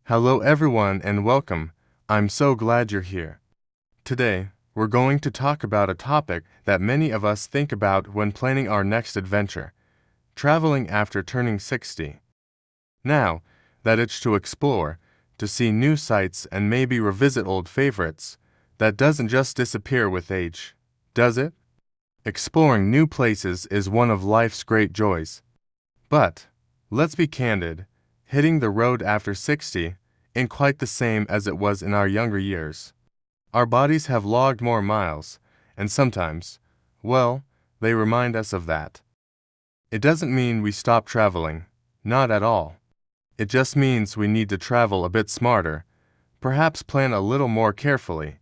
Hello everyone and welcome. I'm so glad you're here. Today, we're going to talk about a topic that many of us think about when planning our next adventure: traveling after turning 60. Now, that itch to explore, to see new sights and maybe revisit old favorites, that doesn't just disappear with age, does it? Exploring new places is one of life's great joys. But, let's be candid, hitting the road after 60 ain't quite the same as it was in our younger years. Our bodies have logged more miles, and sometimes, well, they remind us of that. It doesn't mean we stop traveling, not at all. It just means we need to travel a bit smarter, perhaps plan a little more carefully.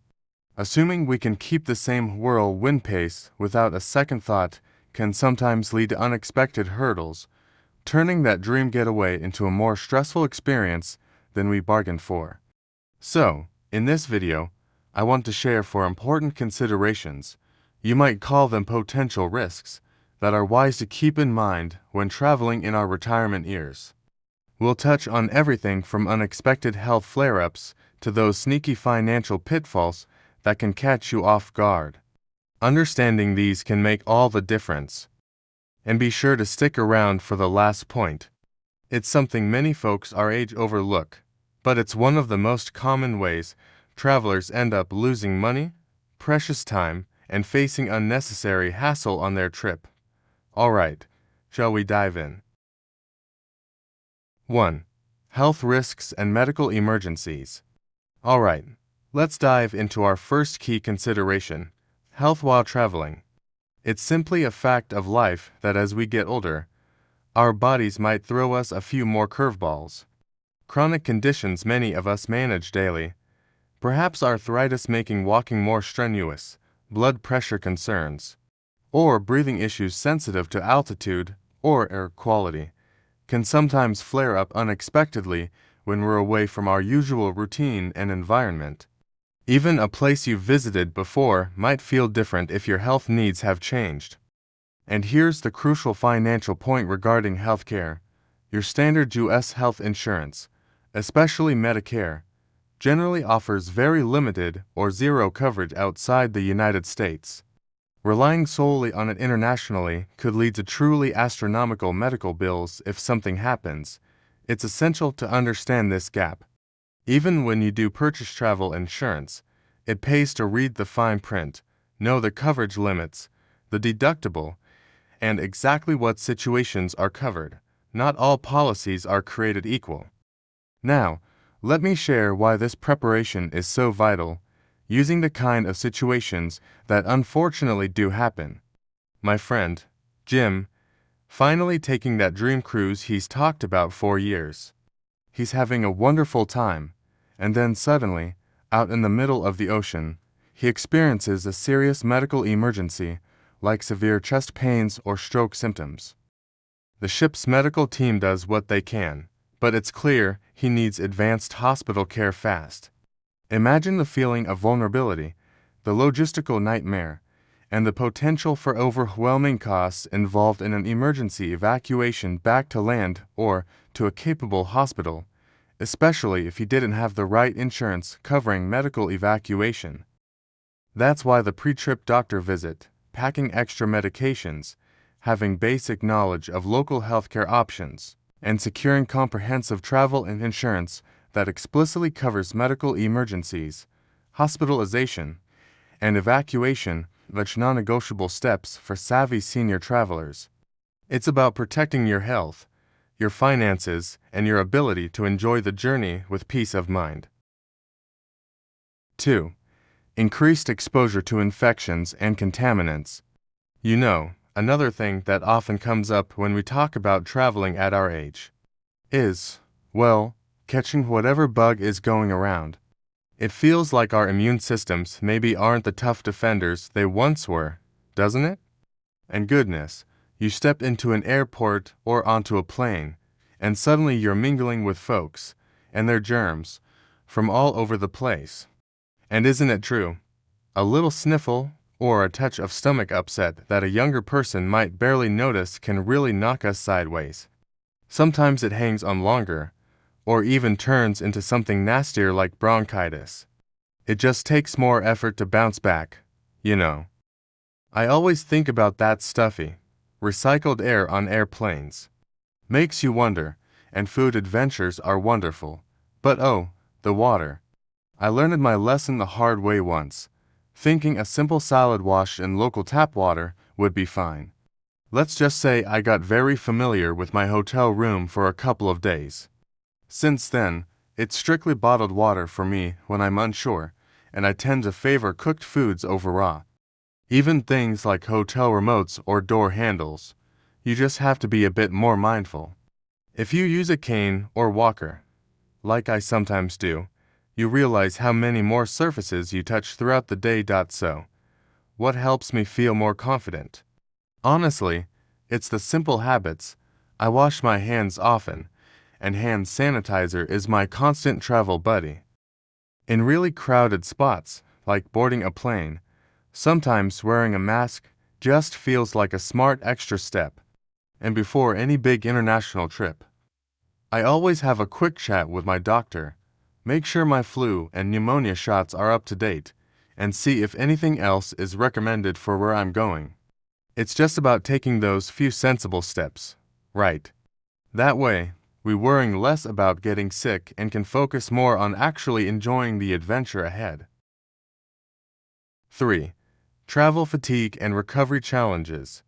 Assuming we can keep the same whirlwind pace without a second thought can sometimes lead to unexpected hurdles, turning that dream getaway into a more stressful experience than we bargained for. So, in this video, I want to share 4 important considerations, you might call them potential risks, that are wise to keep in mind when traveling in our retirement years. We'll touch on everything from unexpected health flare-ups to those sneaky financial pitfalls that can catch you off guard. Understanding these can make all the difference. And be sure to stick around for the last point. It's something many folks our age overlook, but it's one of the most common ways travelers end up losing money, precious time, and facing unnecessary hassle on their trip. Alright, shall we dive in? 1. Health risks and medical emergencies. Alright, let's dive into our first key consideration: health while traveling. It's simply a fact of life that as we get older, our bodies might throw us a few more curveballs. Chronic conditions many of us manage daily, perhaps arthritis making walking more strenuous, blood pressure concerns, or breathing issues sensitive to altitude or air quality, can sometimes flare up unexpectedly when we're away from our usual routine and environment. Even a place you've visited before might feel different if your health needs have changed. And here's the crucial financial point regarding healthcare: your standard U.S. health insurance, especially Medicare, generally offers very limited or zero coverage outside the United States. Relying solely on it internationally could lead to truly astronomical medical bills if something happens. It's essential to understand this gap. Even when you do purchase travel insurance, it pays to read the fine print, know the coverage limits, the deductible, and exactly what situations are covered. Not all policies are created equal. Now, let me share why this preparation is so vital, using the kind of situations that unfortunately do happen. My friend, Jim, finally taking that dream cruise he's talked about for years. He's having a wonderful time, and then suddenly, out in the middle of the ocean, he experiences a serious medical emergency, like severe chest pains or stroke symptoms. The ship's medical team does what they can, but it's clear he needs advanced hospital care fast. Imagine the feeling of vulnerability, the logistical nightmare, and the potential for overwhelming costs involved in an emergency evacuation back to land or to a capable hospital, especially if he didn't have the right insurance covering medical evacuation. That's why the pre-trip doctor visit, packing extra medications, having basic knowledge of local healthcare options, and securing comprehensive travel and insurance that explicitly covers medical emergencies, hospitalization, and evacuation, such non-negotiable steps for savvy senior travelers. It's about protecting your health, your finances, and your ability to enjoy the journey with peace of mind. 2. Increased exposure to infections and contaminants. You know, another thing that often comes up when we talk about traveling at our age is, well, catching whatever bug is going around. It feels like our immune systems maybe aren't the tough defenders they once were, doesn't it? And goodness, you step into an airport or onto a plane, and suddenly you're mingling with folks, and their germs, from all over the place. And isn't it true? A little sniffle or a touch of stomach upset that a younger person might barely notice can really knock us sideways. Sometimes it hangs on longer, or even turns into something nastier like bronchitis. It just takes more effort to bounce back, you know. I always think about that stuffy, recycled air on airplanes. Makes you wonder, and food adventures are wonderful. But oh, the water. I learned my lesson the hard way once, thinking a simple salad wash in local tap water would be fine. Let's just say I got very familiar with my hotel room for a couple of days. Since then, it's strictly bottled water for me when I'm unsure, and I tend to favor cooked foods over raw. Even things like hotel remotes or door handles, you just have to be a bit more mindful. If you use a cane or walker, like I sometimes do, you realize how many more surfaces you touch throughout the day. So, what helps me feel more confident? Honestly, it's the simple habits. I wash my hands often, and hand sanitizer is my constant travel buddy. In really crowded spots, like boarding a plane, sometimes wearing a mask just feels like a smart extra step. And before any big international trip, I always have a quick chat with my doctor, make sure my flu and pneumonia shots are up to date, and see if anything else is recommended for where I'm going. It's just about taking those few sensible steps, right? That way, we're worrying less about getting sick and can focus more on actually enjoying the adventure ahead. 3. Travel fatigue and recovery challenges.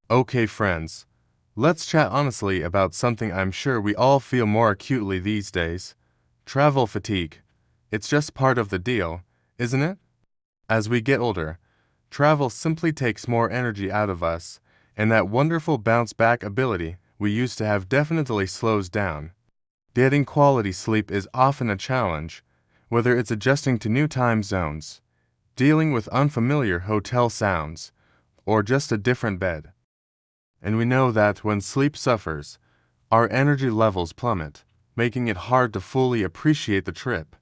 Okay, friends, let's chat honestly about something I'm sure we all feel more acutely these days. Travel fatigue. It's just part of the deal, isn't it? As we get older, travel simply takes more energy out of us, and that wonderful bounce-back ability we used to have definitely slows down. Getting quality sleep is often a challenge, whether it's adjusting to new time zones, dealing with unfamiliar hotel sounds, or just a different bed. And we know that when sleep suffers, our energy levels plummet, making it hard to fully appreciate the trip.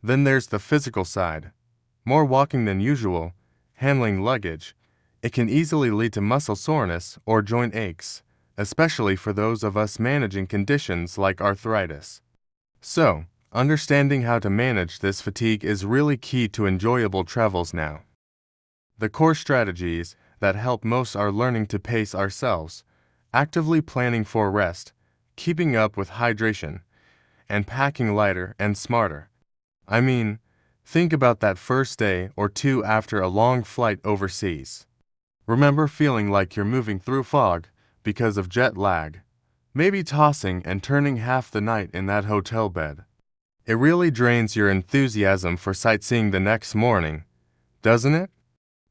Then there's the physical side. More walking than usual, handling luggage, it can easily lead to muscle soreness or joint aches, especially for those of us managing conditions like arthritis. So, understanding how to manage this fatigue is really key to enjoyable travels now. The core strategies that help most are learning to pace ourselves, actively planning for rest, keeping up with hydration, and packing lighter and smarter. I mean, think about that first day or two after a long flight overseas. Remember feeling like you're moving through fog because of jet lag, maybe tossing and turning half the night in that hotel bed. It really drains your enthusiasm for sightseeing the next morning, doesn't it?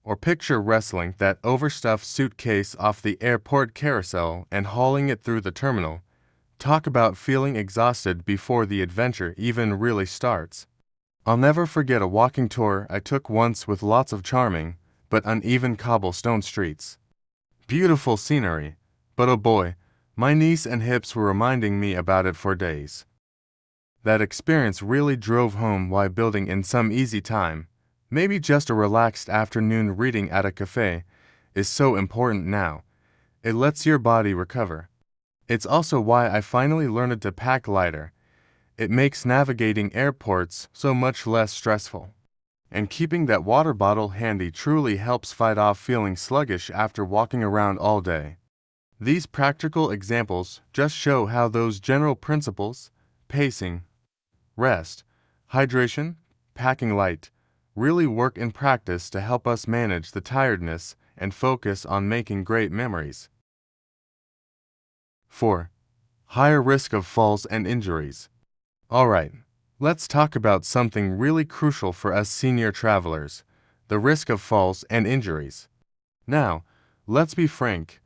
Or picture wrestling that overstuffed suitcase off the airport carousel and hauling it through the terminal. Talk about feeling exhausted before the adventure even really starts. I'll never forget a walking tour I took once with lots of charming, but uneven cobblestone streets. Beautiful scenery, but oh boy, my knees and hips were reminding me about it for days. That experience really drove home why building in some easy time, maybe just a relaxed afternoon reading at a cafe, is so important now. It lets your body recover. It's also why I finally learned to pack lighter. It makes navigating airports so much less stressful. And keeping that water bottle handy truly helps fight off feeling sluggish after walking around all day. These practical examples just show how those general principles, pacing, rest, hydration, packing light, really work in practice to help us manage the tiredness and focus on making great memories. 4. Higher risk of falls and injuries. Alright, let's talk about something really crucial for us senior travelers, the risk of falls and injuries. Now, let's be frank,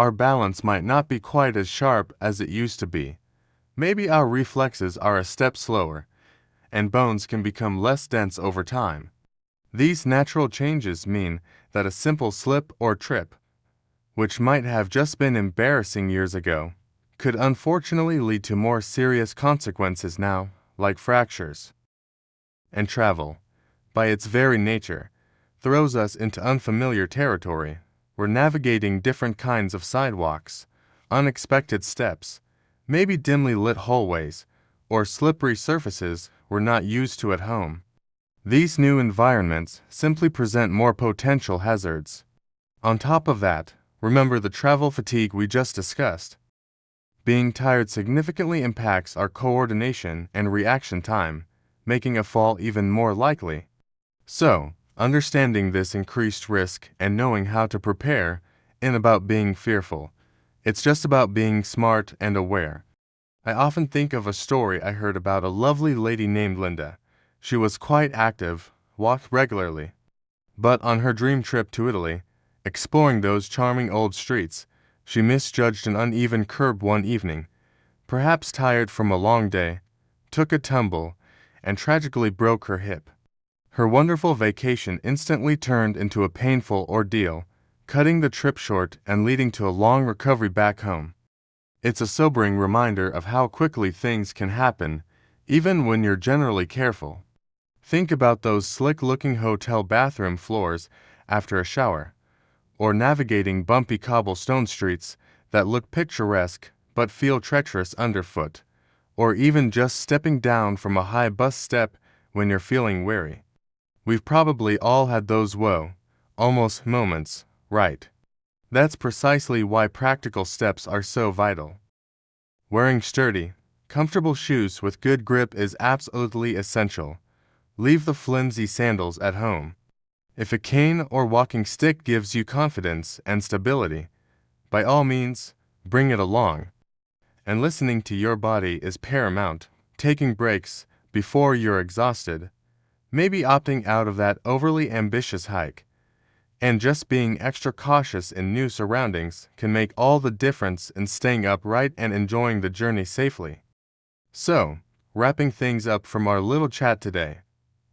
our balance might not be quite as sharp as it used to be. Maybe our reflexes are a step slower, and bones can become less dense over time. These natural changes mean that a simple slip or trip, which might have just been embarrassing years ago, could unfortunately lead to more serious consequences now, like fractures. And travel, by its very nature, throws us into unfamiliar territory. We're navigating different kinds of sidewalks, unexpected steps, maybe dimly lit hallways, or slippery surfaces we're not used to at home. These new environments simply present more potential hazards. On top of that, remember the travel fatigue we just discussed. Being tired significantly impacts our coordination and reaction time, making a fall even more likely. So, understanding this increased risk and knowing how to prepare isn't about being fearful. It's just about being smart and aware. I often think of a story I heard about a lovely lady named Linda. She was quite active, walked regularly. But on her dream trip to Italy, exploring those charming old streets, she misjudged an uneven curb one evening. Perhaps tired from a long day, took a tumble, and tragically broke her hip. Her wonderful vacation instantly turned into a painful ordeal, cutting the trip short and leading to a long recovery back home. It's a sobering reminder of how quickly things can happen, even when you're generally careful. Think about those slick-looking hotel bathroom floors after a shower, or navigating bumpy cobblestone streets that look picturesque but feel treacherous underfoot, or even just stepping down from a high bus step when you're feeling weary. We've probably all had those almost moments, right? That's precisely why practical steps are so vital. Wearing sturdy, comfortable shoes with good grip is absolutely essential. Leave the flimsy sandals at home. If a cane or walking stick gives you confidence and stability, by all means, bring it along. And listening to your body is paramount. Taking breaks before you're exhausted, maybe opting out of that overly ambitious hike, and just being extra cautious in new surroundings can make all the difference in staying upright and enjoying the journey safely. So, wrapping things up from our little chat today,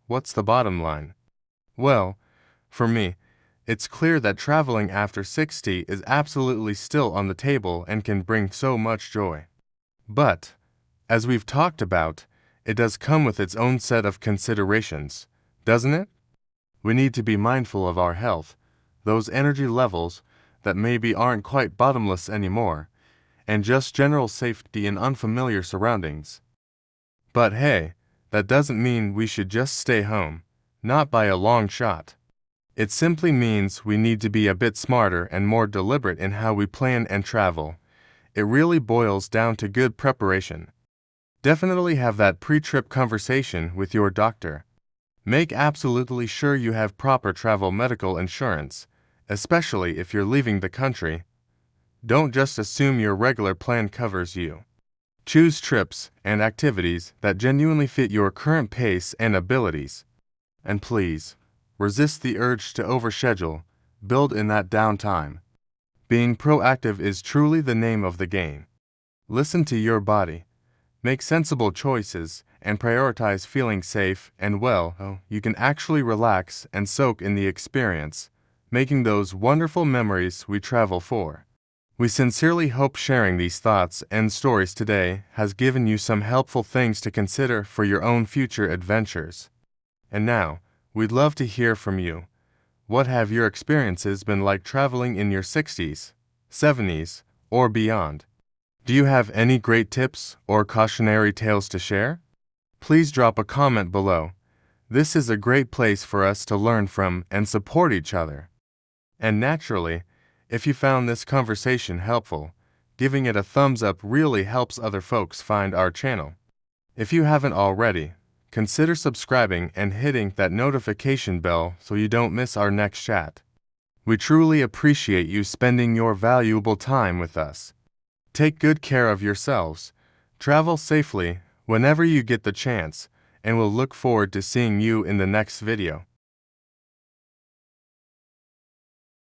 what's the bottom line? Well, for me, it's clear that traveling after 60 is absolutely still on the table and can bring so much joy. But, as we've talked about, it does come with its own set of considerations, doesn't it? We need to be mindful of our health, those energy levels that maybe aren't quite bottomless anymore, and just general safety in unfamiliar surroundings. But hey, that doesn't mean we should just stay home, not by a long shot. It simply means we need to be a bit smarter and more deliberate in how we plan and travel. It really boils down to good preparation. Definitely have that pre-trip conversation with your doctor. Make absolutely sure you have proper travel medical insurance, especially if you're leaving the country. Don't just assume your regular plan covers you. Choose trips and activities that genuinely fit your current pace and abilities. And please, resist the urge to overschedule, build in that downtime. Being proactive is truly the name of the game. Listen to your body, make sensible choices, and prioritize feeling safe and well so you can actually relax and soak in the experience, making those wonderful memories we travel for. We sincerely hope sharing these thoughts and stories today has given you some helpful things to consider for your own future adventures. And now, we'd love to hear from you. What have your experiences been like traveling in your 60s, 70s, or beyond? Do you have any great tips or cautionary tales to share? Please drop a comment below. This is a great place for us to learn from and support each other. And naturally, if you found this conversation helpful, giving it a thumbs up really helps other folks find our channel. If you haven't already, consider subscribing and hitting that notification bell so you don't miss our next chat. We truly appreciate you spending your valuable time with us. Take good care of yourselves, travel safely whenever you get the chance, and we'll look forward to seeing you in the next video.